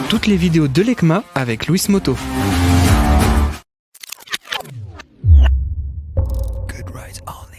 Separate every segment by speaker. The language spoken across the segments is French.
Speaker 1: toutes les vidéos de l'ECMA avec Louis Moto. Good rides only.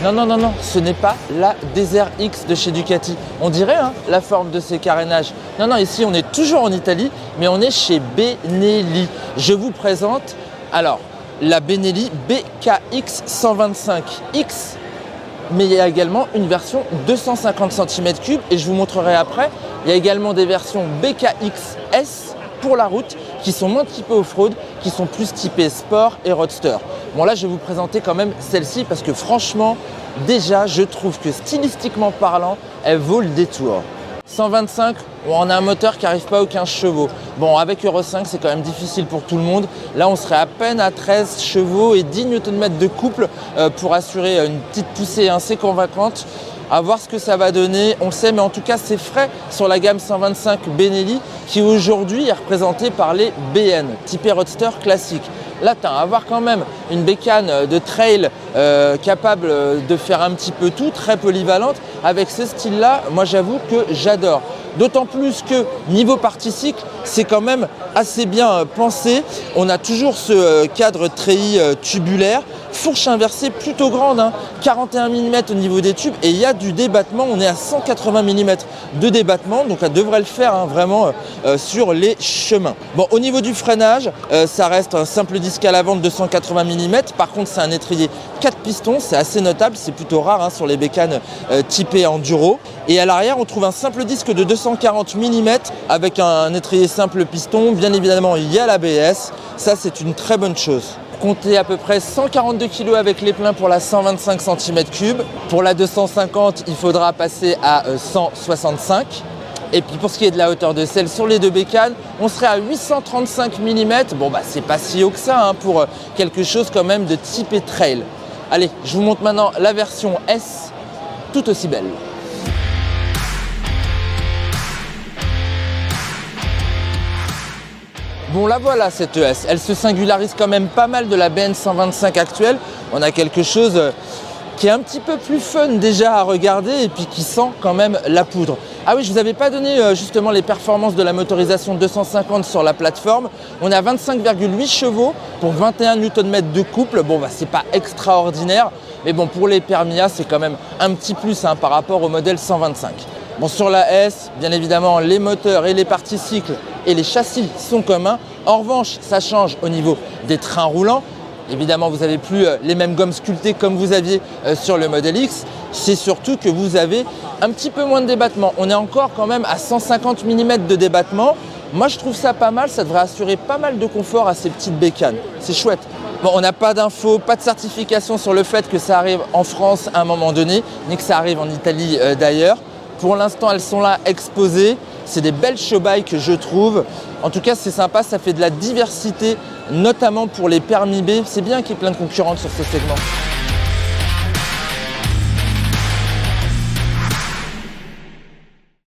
Speaker 2: Non, ce n'est pas la Desert X de chez Ducati. On dirait la forme de ces carénages. Non, ici on est toujours en Italie, mais on est chez Benelli. Je vous présente alors la Benelli BKX 125X, mais il y a également une version 250 cm3 et je vous montrerai après. Il y a également des versions BKX S pour la route qui sont moins typées off-road, qui sont plus typées sport et roadster. Bon là je vais vous présenter quand même celle-ci parce que franchement déjà je trouve que stylistiquement parlant elle vaut le détour. 125, on a un moteur qui n'arrive pas aux 15 chevaux. Bon avec Euro 5 c'est quand même difficile pour tout le monde. Là on serait à peine à 13 chevaux et 10 Nm de couple pour assurer une petite poussée assez convaincante. À voir ce que ça va donner, on le sait, mais en tout cas c'est frais sur la gamme 125 Benelli qui aujourd'hui est représentée par les BN, typé roadster classique. Là, tu vas avoir quand même une bécane de trail capable de faire un petit peu tout, très polyvalente. Avec ce style-là, moi j'avoue que j'adore. D'autant plus que niveau partie cycle, c'est quand même assez bien pensé. On a toujours ce cadre treillis tubulaire, fourche inversée plutôt grande, 41 mm au niveau des tubes et il y a du débattement, on est à 180 mm de débattement, donc ça devrait le faire vraiment sur les chemins. Bon, au niveau du freinage, ça reste un simple disque à l'avant de 280 mm, par contre c'est un étrier 4 pistons, c'est assez notable, c'est plutôt rare sur les bécanes typées enduro. Et à l'arrière, on trouve un simple disque de 240 mm avec un étrier simple piston. Bien évidemment, il y a l'ABS. Ça, c'est une très bonne chose. Comptez à peu près 142 kg avec les pleins pour la 125 cm3. Pour la 250, il faudra passer à 165. Et puis pour ce qui est de la hauteur de selle sur les deux bécanes, on serait à 835 mm. Bon, c'est pas si haut que ça pour quelque chose quand même de type trail. Allez, je vous montre maintenant la version S, tout aussi belle. Bon la voilà cette ES, elle se singularise quand même pas mal de la BN 125 actuelle. On a quelque chose qui est un petit peu plus fun déjà à regarder et puis qui sent quand même la poudre. Ah oui, je vous avais pas donné justement les performances de la motorisation 250 sur la plateforme. On est à 25,8 chevaux pour 21 Nm de couple. Bon c'est pas extraordinaire, mais bon pour les permis A c'est quand même un petit plus par rapport au modèle 125. Bon sur la S, bien évidemment les moteurs et les parties cycles et les châssis sont communs. En revanche, ça change au niveau des trains roulants. Évidemment, vous n'avez plus les mêmes gommes sculptées comme vous aviez sur le Model X. C'est surtout que vous avez un petit peu moins de débattement. On est encore quand même à 150 mm de débattement. Moi, je trouve ça pas mal. Ça devrait assurer pas mal de confort à ces petites bécanes. C'est chouette. Bon, on n'a pas d'infos, pas de certification sur le fait que ça arrive en France à un moment donné, ni que ça arrive en Italie d'ailleurs. Pour l'instant, elles sont là exposées. C'est des belles show bikes je trouve. En tout cas, c'est sympa, ça fait de la diversité, notamment pour les permis B. C'est bien qu'il y ait plein de concurrentes sur ce segment.